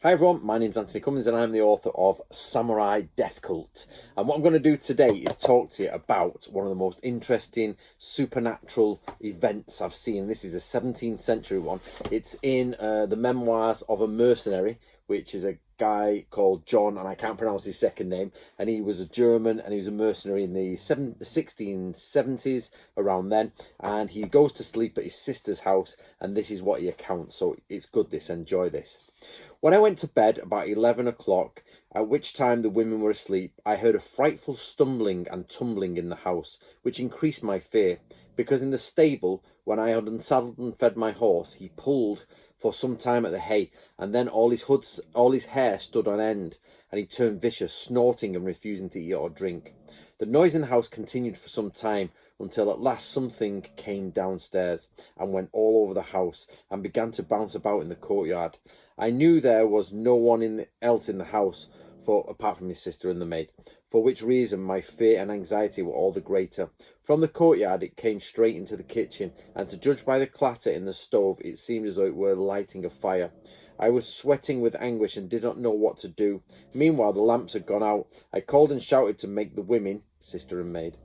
Hi everyone, my name's Anthony Cummins and I'm the author of Samurai Death Cult. And what I'm going to do today is talk to you about one of the most interesting supernatural events I've seen. This is a 17th century one. It's in the memoirs of a mercenary, which is a guy called John, and I can't pronounce his second name. And he was a German and he was a mercenary in the 1670s, around then. And he goes to sleep at his sister's house, and this is what he accounts. So it's good, enjoy this. When I went to bed about 11 o'clock, at which time the women were asleep, I heard a frightful stumbling and tumbling in the house, which increased my fear, because in the stable, when I had unsaddled and fed my horse, he pulled for some time at the hay, and then all his hair stood on end, and he turned vicious, snorting and refusing to eat or drink. The noise in the house continued for some time, until at last something came downstairs and went all over the house and began to bounce about in the courtyard. I knew there was no one else in the house, apart from his sister and the maid, for which reason my fear and anxiety were all the greater. From the courtyard it came straight into the kitchen, and to judge by the clatter in the stove, it seemed as though it were lighting a fire. I was sweating with anguish and did not know what to do. Meanwhile the lamps had gone out. I called and shouted to make the women, sister and maid,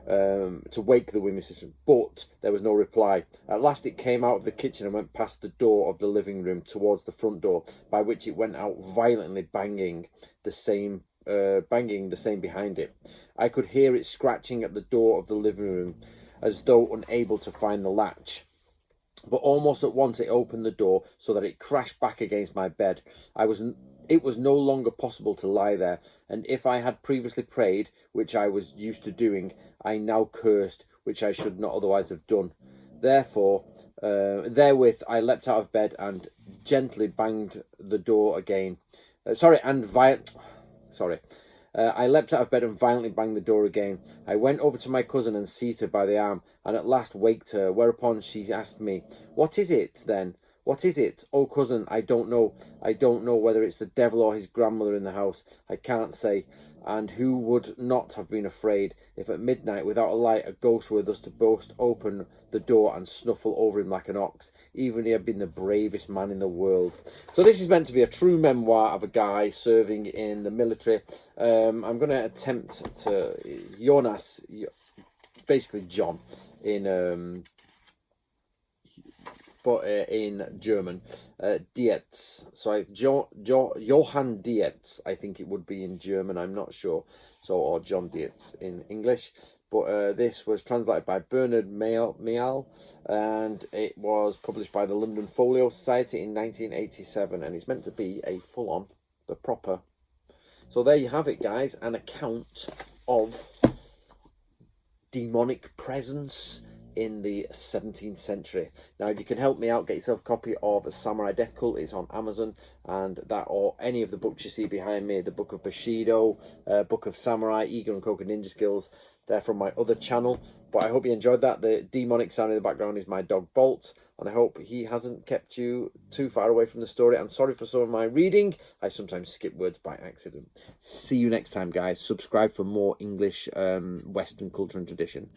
to wake the women's sister, but there was no reply. At last it came out of the kitchen and went past the door of the living room towards the front door, by which it went out violently, banging the same behind it. I could hear it scratching at the door of the living room, as though unable to find the latch. But almost at once it opened the door, so that it crashed back against my bed. It was no longer possible to lie there, and if I had previously prayed, which I was used to doing, I now cursed, which I should not otherwise have done. Therewith I leapt out of bed and gently banged the door again. I leapt out of bed and violently banged the door again. I went over to my cousin and seized her by the arm, and at last waked her, whereupon she asked me, "What is it, then? What is it? Oh, cousin, I don't know. I don't know whether it's the devil or his grandmother in the house. I can't say. And who would not have been afraid if at midnight, without a light, a ghost were thus to burst open the door and snuffle over him like an ox, even if he had been the bravest man in the world." So this is meant to be a true memoir of a guy serving in the military. I'm going to attempt to Jonas, basically John, in German, Dietz. So Johann Dietz, I think it would be in German, I'm not sure. So, or John Dietz in English. But this was translated by Bernard Meal, and it was published by the London Folio Society in 1987, and it's meant to be a full-on, the proper. So there you have it, guys, an account of demonic presence in the 17th century. Now, if you can help me out, get yourself a copy of Samurai Death Cult. It's on Amazon, and that, or any of the books you see behind me, the Book of Bushido, Book of Samurai, Eagle and Koka Ninja Skills. They're from my other channel. But I hope you enjoyed that. The demonic sound in the background is my dog Bolt, and I hope he hasn't kept you too far away from the story. And sorry for some of my reading. I sometimes skip words by accident. See you next time, guys. Subscribe for more English, Western culture and tradition.